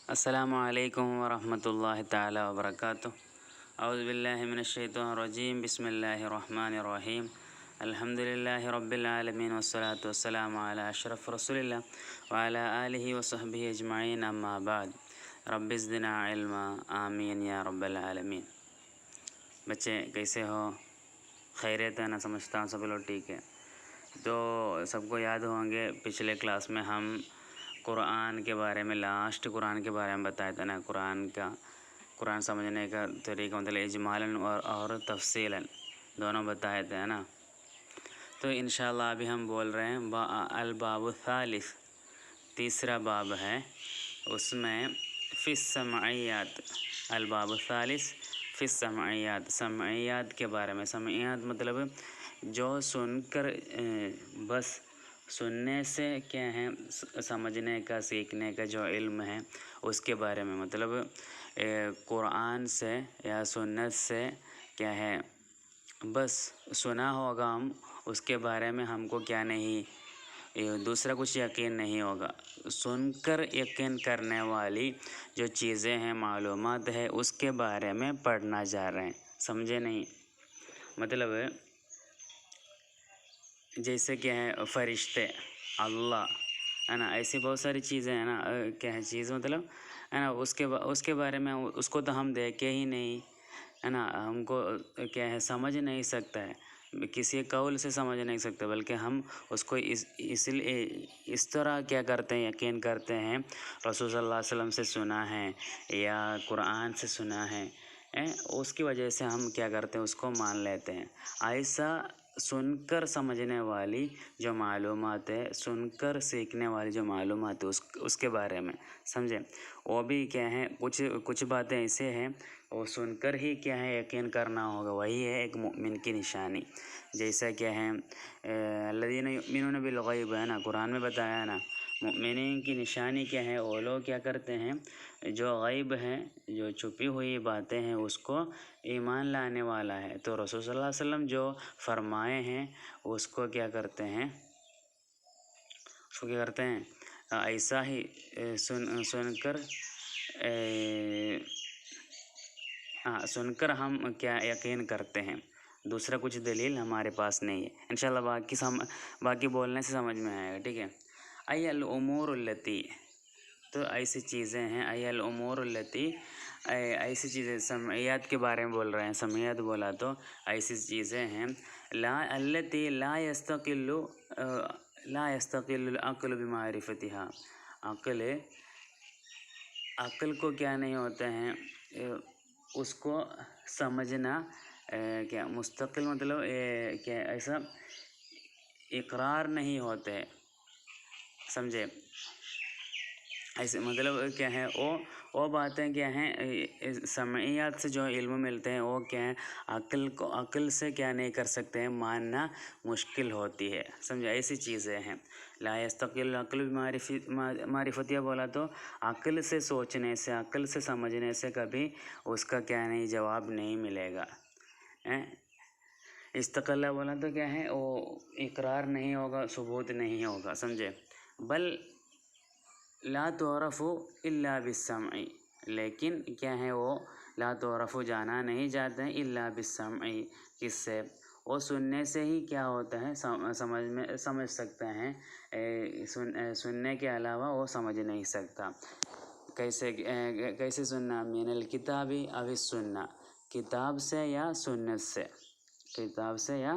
السلام علیکم ورحمۃ اللہ تعالی وبرکاتہ۔ اعوذ باللہ من الشیطان الرجیم، بسم اللہ الرحمن الرحیم، الحمد للہ رب العالمین والصلاة والسلام علی اشرف رسول اللہ وعلی آلہ وصحبہ اجمعین، اما بعد، رب زدنا علما، آمین یا رب العالمین۔ بچے کیسے ہو؟ خیریت ہے نا؟ سمجھتا ہوں سب لوگ ٹھیک ہے۔ تو سب کو یاد ہوں گے پچھلے کلاس میں ہم قرآن کے بارے میں قرآن کے بارے میں بتایا تھا نا، قرآن سمجھنے کا طریقہ مطلب اجمالاً اور تفصیلاً دونوں بتائے تھے نا۔ تو انشاءاللہ ابھی ہم بول رہے ہیں الباب الثالث، تیسرا باب ہے، اس میں فی السمعیات، الباب الثالث فی السمعیات، سمعیات کے بارے میں۔ سمعیات مطلب جو سن کر بس سننے سے کیا ہے سمجھنے کا، سیکھنے کا جو علم ہے اس کے بارے میں، مطلب قرآن سے یا سنت سے کیا ہے بس سنا ہوگا ہم، اس کے بارے میں ہم کو کیا نہیں، دوسرا کچھ یقین نہیں ہوگا۔ سن کر یقین کرنے والی جو چیزیں ہیں، معلومات ہے، اس کے بارے میں پڑھنا جا رہے ہیں، سمجھے نہیں؟ مطلب جیسے کہ ہے فرشتے، اللہ ہے نا، ایسی بہت ساری چیزیں ہیں نا، کیا ہے چیز مطلب ہے نا، اس کے بارے میں اس کو تو ہم دیکھے ہی نہیں ہے نا، ہم کو کیا ہے سمجھ نہیں سکتا ہے، کسی قول سے سمجھ نہیں سکتے، بلکہ ہم اس کو اس طرح کیا کرتے ہیں، یقین کرتے ہیں، رسول صلی اللہ علیہ وسلم سے سنا ہے یا قرآن سے سنا ہے، اس کی وجہ سے ہم کیا کرتے ہیں، اس کو مان لیتے ہیں۔ ایسا سن کر سمجھنے والی جو معلومات ہے، سن کر سیکھنے والی جو معلومات ہے، اس کے بارے میں سمجھیں، وہ بھی کیا ہے، کچھ باتیں ایسے ہیں وہ سن کر ہی کیا ہے یقین کرنا ہوگا، وہی ہے ایک مومن کی نشانی۔ جیسا کہ ہے الذین یؤمنون بالغیب ہے نا، قرآن میں بتایا ہے نا، مومنین کی نشانی کیا ہے، وہ لوگ کیا کرتے ہیں جو غیب ہیں، جو چھپی ہوئی باتیں ہیں، اس کو ایمان لانے والا ہے۔ تو رسول صلی اللہ علیہ وسلم جو فرمائے ہیں اس کو کیا کرتے ہیں، ایسا ہی سن کر ہم کیا یقین کرتے ہیں، دوسرا کچھ دلیل ہمارے پاس نہیں ہے۔ انشاءاللہ باقی بولنے سے سمجھ میں آئے گا، ٹھیک ہے۔ ای الامور التی، تو ایسی چیزیں ہیں، ای الامور التی، ایسی چیزیں سمعیات کے بارے میں بول رہے ہیں۔ سمعیات بولا تو ایسی چیزیں ہیں التی لا یستقل العقل بمعرفتها، عقل کو کیا نہیں ہوتا ہے اس کو سمجھنا، کیا مستقل مطلب کیا ایسا اقرار نہیں ہوتے، سمجھے؟ ایسے مطلب کیا ہے، وہ باتیں کیا ہیں سمعیات سے جو علم ملتے ہیں، وہ کیا ہے عقل سے کیا نہیں کر سکتے ہیں، ماننا مشکل ہوتی ہے، سمجھے؟ ایسی چیزیں ہیں۔ لا یستقل العقل بمعرفتہ بولا تو عقل سے سوچنے سے، عقل سے سمجھنے سے کبھی اس کا کیا نہیں جواب نہیں ملے گا۔ استقلہ بولا تو کیا ہے، وہ اقرار نہیں ہوگا، ثبوت نہیں ہوگا، سمجھے؟ بل لا تعرف الا بالسمع، لیکن کیا ہے وہ لا تعرف جانا نہیں جاتے ہیں الا بالسمع، کس سے؟ وہ سننے سے ہی کیا ہوتا ہے سمجھ سکتے ہیں، سننے کے علاوہ وہ سمجھ نہیں سکتا۔ کیسے سننا؟ من الکتاب او السنہ، کتاب سے یا سنت سے، کتاب سے یا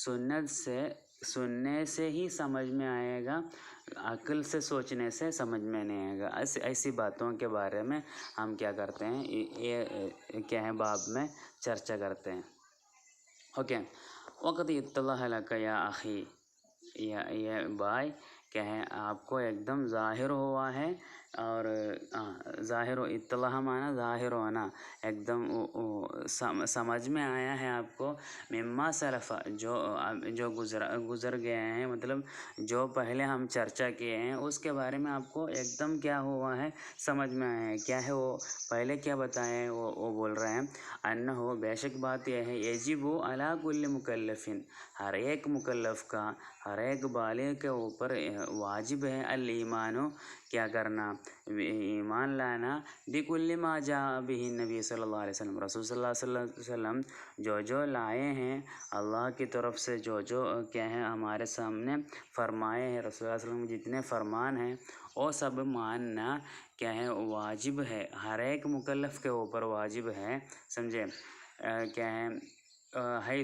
سنت سے، سننے سے ہی سمجھ میں آئے گا، عقل سے سوچنے سے سمجھ میں نہیں آئے گا۔ ایسی باتوں کے بارے میں ہم کیا کرتے ہیں، یہ کیا ہے باب میں چرچا کرتے ہیں، اوکے۔ وقت اطلاع لک یا اخی، یہ بھائی کیا ہے آپ کو ایک دم ظاہر ہوا ہے، اور ظاہر و اطلاع معنی ظاہر ہونا، ایک دم سمجھ میں آیا ہے آپ کو، مما سلف، جو گزر گئے ہیں، مطلب جو پہلے ہم چرچا کیے ہیں اس کے بارے میں آپ کو ایک دم کیا ہوا ہے، سمجھ میں آیا ہے۔ کیا ہے وہ پہلے کیا بتائے ہیں، وہ بول رہے ہیں انہو، بے شک بات یہ ہے، یجب علی کل مکلف، ہر ایک مکلف کا، ہر ایک بالغ کے اوپر واجب ہے، الایمان، کیا کرنا، ایمان لانا بکل ما جاء به النبی صلی اللہ علیہ وسلم، رسول صلی اللہ علیہ وسلم جو لائے ہیں اللہ کی طرف سے، جو کیا ہے ہمارے سامنے فرمائے ہیں، رسول اللہ علیہ وسلم جتنے فرمان ہیں وہ سب ماننا کیا ہے واجب ہے، ہر ایک مکلف کے اوپر واجب ہے، سمجھے کیا ہے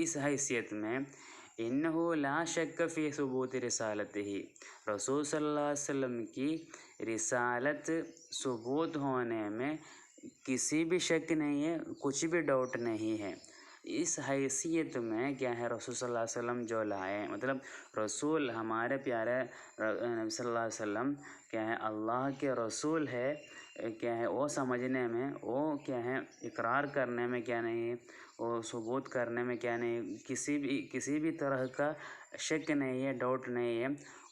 اس حیثیت میں انہو لا شک فی ثبوت رسالتہ، رسول صلی اللہ علیہ وسلم کی رسالت ثبوت ہونے میں کسی بھی شک نہیں ہے، کچھ بھی ڈاؤٹ نہیں ہے۔ اس حیثیت میں کیا ہے رسول صلی اللہ علیہ وسلم جو لائے ہیں، مطلب رسول ہمارے پیارے نبی صلی اللہ علیہ وسلم کیا ہے اللہ کے رسول ہے، کیا ہے وہ سمجھنے میں، وہ کیا ہے اقرار کرنے میں کیا نہیں، وہ ثبوت کرنے میں کیا نہیں، کسی بھی طرح کا شک نہیں ہے، ڈاؤٹ نہیں ہے۔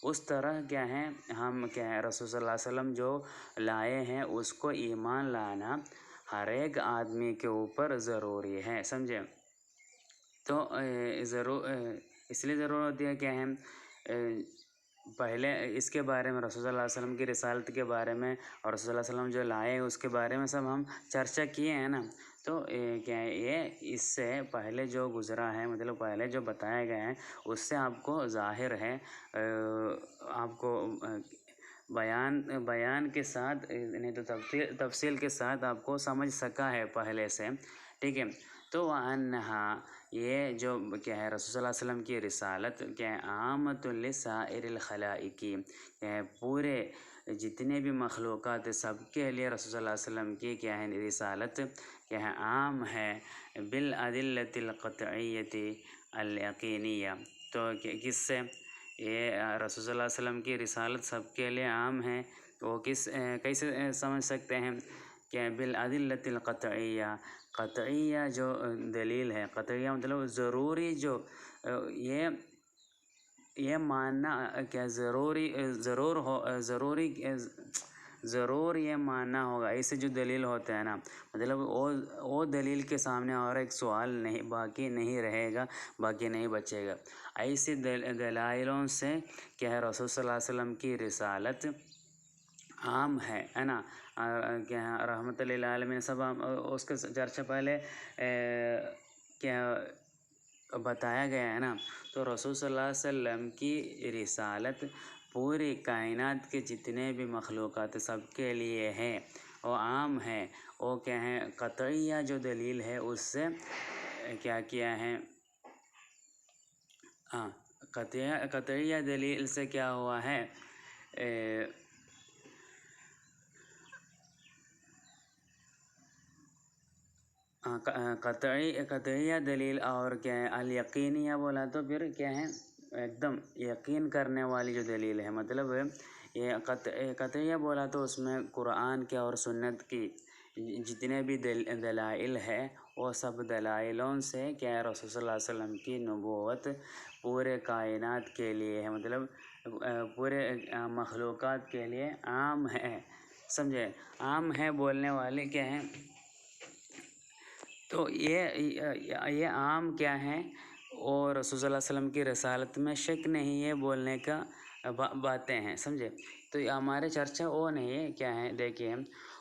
اس طرح کیا ہے ہم کیا ہے رسول صلی اللہ علیہ وسلم جو لائے ہیں اس کو ایمان لانا ہر ایک آدمی کے اوپر ضروری ہے، سمجھے۔ تو اس لیے ضرور ہوتی ہے کہ ہم پہلے اس کے بارے میں رسول صلی اللہ علیہ وسلم کی رسالت کے بارے میں اور رسول صلی اللہ علیہ وسلم جو لائے ہیں اس کے بارے میں سب ہم چرچا کیے ہیں نا۔ تو کیا ہے یہ اس سے پہلے جو گزرا ہے، مطلب پہلے جو بتایا گیا ہے اس سے آپ کو ظاہر ہے، آپ کو بیان کے ساتھ نہیں تو تفصیل کے ساتھ آپ کو سمجھ سکا ہے پہلے سے، ٹھیک ہے۔ تو وَأَنَّهَا یہ جو کیا ہے رسول صلی اللہ علیہ وسلم کی رسالت کیا ہے عامۃ لسائر الخلائق، کیا ہے پورے جتنے بھی مخلوقات سب کے لیے رسول صلی اللہ علیہ وسلم کی کیا ہے رسالت کیا ہے عام ہے، بالادلۃ القطعیۃ الیقینیہ۔ تو کس سے یہ رسول صلی اللہ علیہ وسلم کی رسالت سب کے لیے عام ہے، وہ کیسے سمجھ سکتے ہیں کہ بالادلۃ القطعیہ، قطعیہ جو دلیل ہے، قطعیہ مطلب ضروری، جو یہ ماننا کیا ضرور یہ ماننا ہوگا، ایسے جو دلیل ہوتے ہیں نا، مطلب وہ دلیل کے سامنے اور ایک سوال نہیں باقی نہیں رہے گا، باقی نہیں بچے گا۔ ایسی دلائلوں سے کیا ہے رسول صلی اللہ علیہ وسلم کی رسالت عام ہے نا، کیا ہے رحمت للعالمین سب اس کا چرچا پہلے کیا بتایا گیا ہے نا۔ تو رسول صلی اللہ علیہ وسلم کی رسالت پوری کائنات کے جتنے بھی مخلوقات سب کے لیے ہے، وہ عام ہے، وہ کیا ہے قطعیہ جو دلیل ہے اس سے کیا ہے قطعیہ دلیل سے کیا ہوا ہے، قطعیہ دلیل اور کیا ہے الیقینیہ بولا تو پھر کیا ہے ایک دم یقین کرنے والی جو دلیل ہے، مطلب یہ قطعیہ بولا تو اس میں قرآن کے اور سنت کی جتنے بھی دلائل ہے وہ سب دلائلوں سے کیا ہے رسول صلی اللہ علیہ وسلم کی نبوت پورے کائنات کے لیے ہے، مطلب پورے مخلوقات کے لیے عام ہے، سمجھے، عام ہے بولنے والے کیا ہیں۔ تو یہ عام کیا ہے، اور رسول صلی اللہ علیہ وسلم کی رسالت میں شک نہیں ہے بولنے کا باتیں ہیں، سمجھے۔ تو یہ ہمارے چرچا وہ نہیں ہے، کیا ہے دیکھیے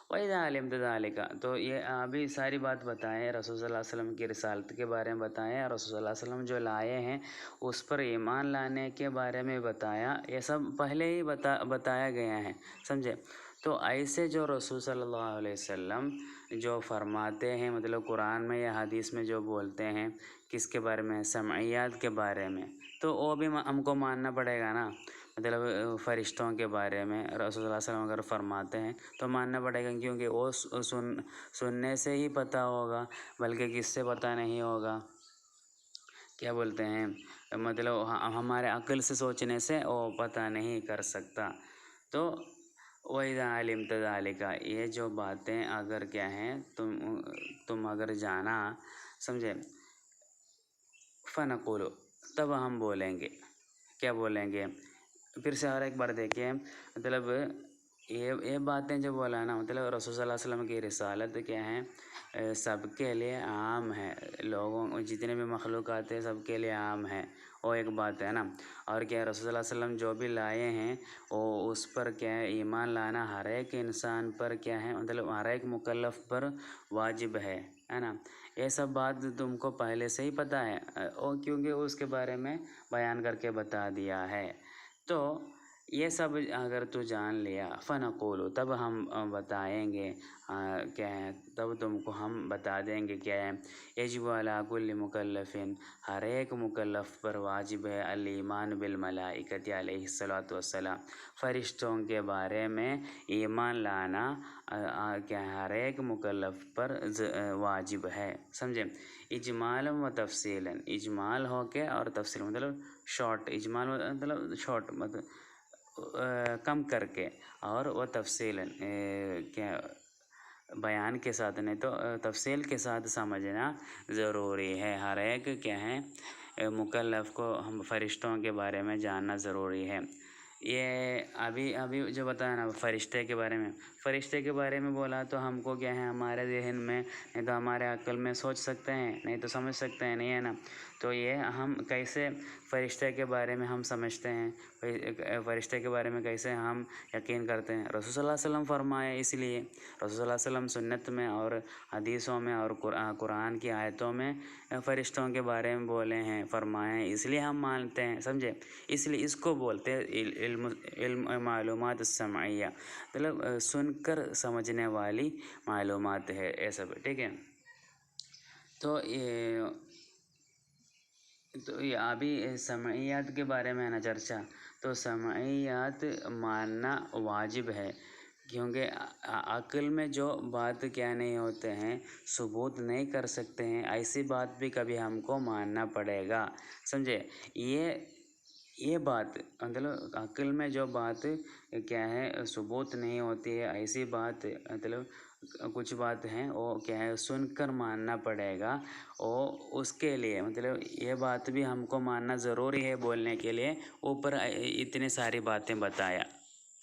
وَإِذَا عَلِمْتَ ذَلِكَ، تو یہ ابھی ساری بات بتائیں، رسول صلی اللہ علیہ وسلم کی رسالت کے بارے میں بتائیں، رسول صلی اللہ علیہ وسلم جو لائے ہیں اس پر ایمان لانے کے بارے میں بتایا، یہ سب پہلے ہی بتایا گیا ہے، سمجھے۔ تو ایسے جو رسول صلی اللہ علیہ وسلم جو فرماتے ہیں، مطلب قرآن میں یا حدیث میں جو بولتے ہیں کس کے بارے میں، سمعیات کے بارے میں، تو وہ بھی ہم کو ماننا پڑے گا نا، مطلب فرشتوں کے بارے میں رسول صلی اللہ علیہ وسلم اگر فرماتے ہیں تو ماننا پڑے گا، کیونکہ وہ سننے سے ہی پتہ ہوگا، بلکہ کس سے پتہ نہیں ہوگا، کیا بولتے ہیں، مطلب ہمارے عقل سے سوچنے سے وہ پتہ نہیں کر سکتا۔ تو وَإِذَا عَلِمْتَ ذَلِكَ، یہ جو باتیں اگر کیا ہیں تم اگر جانا، سمجھے، فَنَقُولُ، تب ہم بولیں گے، کیا بولیں گے، پھر سے اور ایک بار دیکھیں، مطلب یہ باتیں جو بولا نا، مطلب رسول صلی اللہ علیہ وسلم کی رسالت کیا ہے سب کے لیے عام ہے، لوگوں جتنے بھی مخلوقات ہیں سب کے لیے عام ہے، وہ ایک بات ہے نا۔ اور کیا رسول صلی اللہ علیہ وسلم جو بھی لائے ہیں وہ اس پر کیا ہے ایمان لانا ہر ایک انسان پر کیا ہے مطلب ہر ایک مکلف پر واجب ہے نا۔ یہ سب بات تم کو پہلے سے ہی پتہ ہے اور کیونکہ اس کے بارے میں بیان کر کے بتا دیا ہے۔ تو یہ سب اگر تو جان لیا فنقول، تب ہم بتائیں گے کیا ہے، تب تم کو ہم بتا دیں گے کیا ہے، یجب علی کل مکلف، ہر ایک مکلف پر واجب ہے الایمان بالملائکۃ علیہ الصلوۃ والسلام، فرشتوں کے بارے میں ایمان لانا کیا ہر ایک مکلف پر واجب ہے، سمجھے۔ اجمالا و تفصیلا، اجمال ہو کے اور تفصیل مطلب شارٹ، اجمال مطلب شارٹ مطلب کم کر کے، اور وہ تفصیلا کیا بیان کے ساتھ، نہیں تو تفصیل کے ساتھ سمجھنا ضروری ہے۔ ہر ایک کیا ہے مکلف کو ہم فرشتوں کے بارے میں جاننا ضروری ہے۔ یہ ابھی جو بتایا نا فرشتے کے بارے میں، فرشتے کے بارے میں بولا تو ہم کو کیا ہے ہمارے ذہن میں، نہیں تو ہمارے عقل میں سوچ سکتے ہیں، نہیں تو سمجھ سکتے ہیں، نہیں ہے نا۔ تو یہ ہم کیسے فرشتے کے بارے میں ہم سمجھتے ہیں، فرشتے کے بارے میں کیسے ہم یقین کرتے ہیں، رسول صلی اللہ علیہ وسلم فرمائے، اس لیے رسول صلی اللہ علیہ وسلم سنت میں اور حدیثوں میں اور قرآن کی آیتوں میں فرشتوں کے بارے میں بولے ہیں، فرمائے ہیں، اس لیے ہم مانتے ہیں، سمجھے۔ اس لیے اس کو بولتے ہیں علم معلومات السمعیہ، مطلب سن کر سمجھنے والی معلومات ہے یہ سب، ٹھیک ہے۔ تو یہ ابھی سمعیات کے بارے میں ہے نا چرچا، تو سمعیات ماننا واجب ہے، کیونکہ عقل میں جو بات کیا نہیں ہوتے ہیں، ثبوت نہیں کر سکتے ہیں، ایسی بات بھی کبھی ہم کو ماننا پڑے گا، سمجھے۔ یہ بات مطلب عقل میں جو بات کیا ہے ثبوت نہیں ہوتی ہے، ایسی بات مطلب کچھ بات ہیں وہ کیا ہے سن کر ماننا پڑے گا، اور اس کے لیے مطلب یہ بات بھی ہم کو ماننا ضروری ہے بولنے کے لیے، اوپر اتنی ساری باتیں بتایا،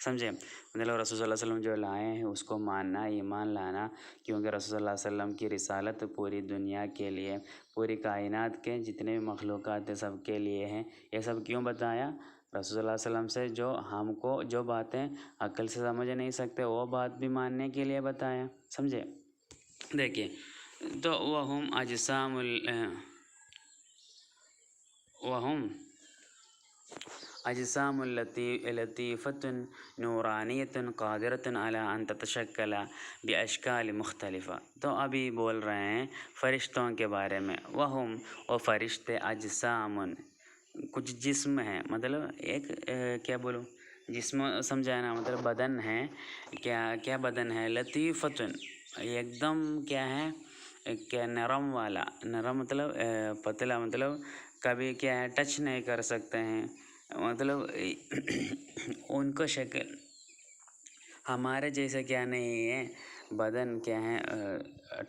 سمجھے۔ مطلب رسول صلی اللہ علیہ وسلم جو لائے ہیں اس کو ماننا، ایمان لانا، کیونکہ رسول صلی اللہ علیہ وسلم کی رسالت پوری دنیا کے لیے، پوری کائنات کے جتنے بھی مخلوقات ہیں سب کے لیے ہیں۔ یہ سب کیوں بتایا؟ رسول صلی اللہ علیہ وسلم سے جو ہم کو جو باتیں عقل سے سمجھ نہیں سکتے وہ بات بھی ماننے کے لیے بتایا، سمجھے۔ دیکھیے تو وہم اجسام لطیفۃ نورانیۃ قادرۃ علی ان تتشکل باشکال مختلفہ، تو ابھی بول رہے ہیں فرشتوں کے بارے میں، وہ فرشتے اجسام کچھ جسم ہیں، مطلب ایک کیا بولوں جسم سمجھانا مطلب بدن ہے، کیا بدن ہے، لطیفۃ ایک دم کیا ہے کہ نرم والا، نرم مطلب پتلا، مطلب کبھی کیا ہے ٹچ نہیں کر سکتے ہیں، مطلب ان کو شکل ہمارے جیسے کیا نہیں ہے، بدن کیا ہے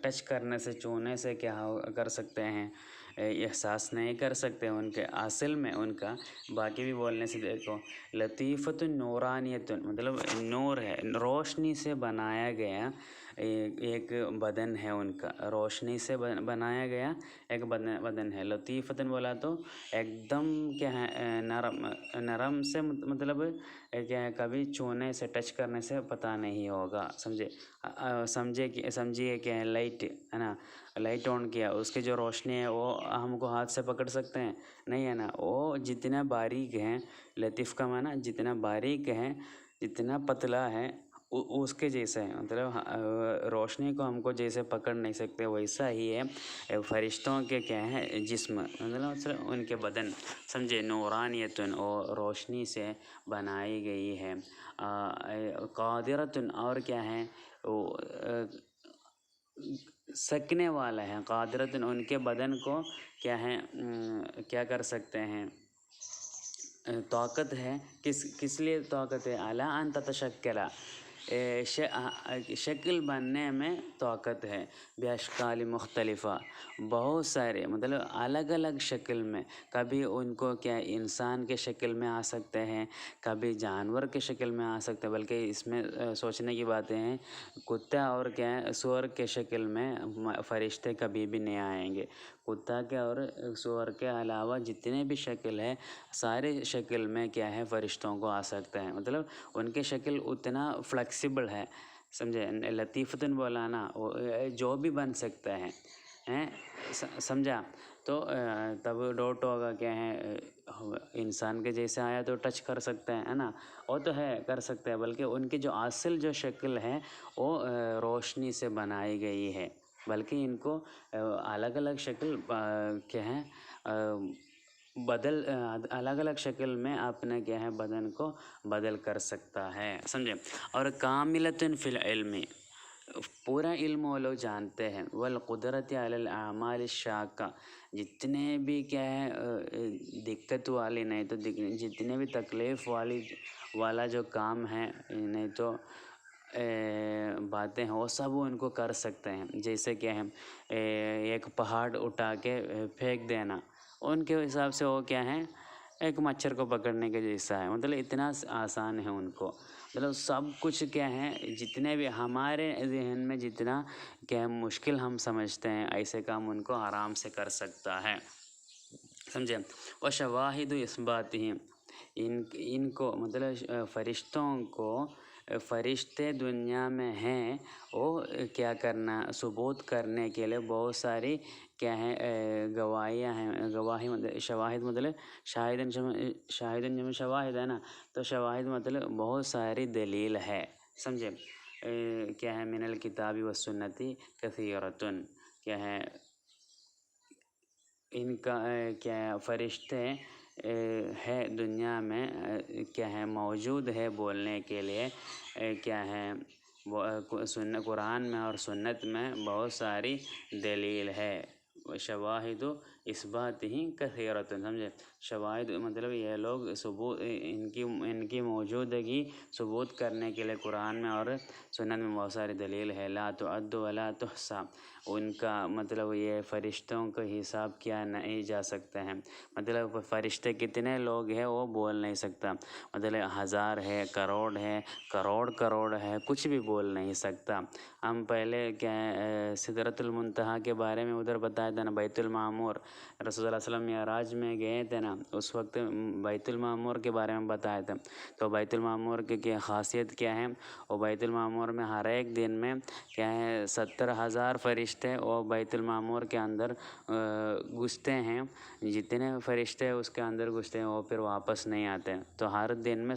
ٹچ کرنے سے چھونے سے کیا کر سکتے ہیں، احساس نہیں کر سکتے ان کے اصل میں ان کا، باقی بھی بولنے سے دیکھو لطیفۃ نورانیۃ مطلب نور ہے، روشنی سے بنایا گیا ایک بدن ہے ان کا، روشنی سے بنایا گیا ایک بدن ہے۔ لطیفۃ بولا تو ایک دم کیا ہے نرم سے مطلب کیا ہے کبھی چھونے سے ٹچ کرنے سے پتہ نہیں ہوگا، سمجھیے کہ لائٹ ہے نا، لائٹ آن کیا اس کی جو روشنی ہے وہ ہم کو ہاتھ سے پکڑ سکتے ہیں، نہیں ہے نا، وہ جتنا باریک ہیں، لطیف کا معنی جتنا باریک ہے، جتنا پتلا ہے اس کے جیسا ہے، مطلب روشنی کو ہم کو جیسے پکڑ نہیں سکتے ویسا ہی ہے فرشتوں کے کیا ہے جسم، مطلب ان کے بدن، سمجھے، نورانیۃ اور روشنی سے بنائی گئی ہے، قادرۃ اور کیا ہے وہ سکنے والا ہے، قادرۃ ان کے بدن کو کیا ہے کیا کر سکتے ہیں، طاقت ہے، کس لیے طاقت ہے، اعلیٰ ان تتشکل شکل بننے میں طاقت ہے، باشکال مختلفہ بہت سارے مطلب الگ الگ شکل میں، کبھی ان کو کیا انسان کے شکل میں آ سکتے ہیں، کبھی جانور کے شکل میں آ سکتے ہیں، بلکہ اس میں سوچنے کی باتیں ہیں کتا اور کیا سور کے شکل میں فرشتے کبھی بھی نہیں آئیں گے، کتا کے اور سور کے علاوہ جتنے بھی شکل ہے سارے شکل میں کیا ہے فرشتوں کو آ سکتے ہیں، مطلب ان کی شکل اتنا فلیکسیبل ہے، سمجھے؟ لطیفتاً بولا نا، وہ جو بھی بن سکتے ہیں، سمجھا؟ تو تب ڈوٹ ہوگا کیا ہے، انسان کے جیسے آیا تو ٹچ کر سکتے ہیں، ہے نا؟ وہ تو ہے کر سکتے ہیں، بلکہ ان کی جو اصل جو شکل ہے وہ روشنی سے بنائی گئی ہے، بلکہ ان کو الگ الگ شکل کیا ہے الگ الگ شکل میں اپنے کیا ہے بدن کو بدل کر سکتا ہے، سمجھے؟ اور کاملۃ فی العلم، پورا علم وہ لوگ جانتے ہیں، والقدرت علی الاعمال الشاقہ، جتنے بھی کیا ہے دقت والی، نہیں تو جتنے بھی تکلیف والا جو کام ہے، نہیں تو باتیں ہیں، وہ سب وہ ان کو کر سکتے ہیں، جیسے کہ ایک پہاڑ اٹھا کے پھینک دینا، ان کے حساب سے وہ کیا ہے ایک مچھر کو پکڑنے کے جیسا ہے، مطلب اتنا آسان ہے ان کو، مطلب سب کچھ کیا ہے جتنے بھی ہمارے ذہن میں جتنا کیا ہے مشکل ہم سمجھتے ہیں، ایسے کام ان کو آرام سے کر سکتا ہے، سمجھے؟ وشواہد اثباتہ، ان کو مطلب فرشتوں کو، فرشتے دنیا میں ہیں، وہ کیا کرنا ثبوت کرنے کے لیے بہت ساری کیا ہے گواہیاں ہیں، گواہی مطلب شواہد، مطلب شاہدن جمع شواہد ہے نا، تو شواہد مطلب بہت ساری دلیل ہے، سمجھے؟ کیا ہے من الکتاب والسنت کثیرۃ، کیا ہے ان کا کیا فرشتے ہے دنیا میں کیا ہے موجود ہے بولنے کے لیے، کیا ہے قرآن میں اور سنت میں بہت ساری دلیل ہے، شواہد اثبات ہی کثیرۃ، سمجھے؟ شواہد مطلب یہ لوگ ثبوت ان کی موجودگی ثبوت کرنے کے لیے قرآن میں اور سنت میں بہت ساری دلیل ہے، لا تعد ولا تحصیٰ، ان کا مطلب یہ فرشتوں کا حساب کیا نہیں جا سکتے ہیں، مطلب فرشتے کتنے لوگ ہیں وہ بول نہیں سکتا، مطلب ہزار ہے، کروڑ ہے، کچھ بھی بول نہیں سکتا۔ ہم پہلے کیا سدرۃ المنتہا کے بارے میں ادھر بتایا تھا نا، بیت المعمور، رسول اللہ صلی اللہ علیہ وسلم معراج میں گئے تھے نا، اس وقت بیت المعمور کے بارے میں بتایا تھا، تو بیت المعمور کی خاصیت کیا ہے، وہ بیت المعمور میں ہر ایک دن میں کیا ہے 70,000 فرشتے وہ بیت المعمور کے اندر گھستے ہیں، جتنے فرشتے اس کے اندر گھستے ہیں وہ پھر واپس نہیں آتے، تو ہر دن میں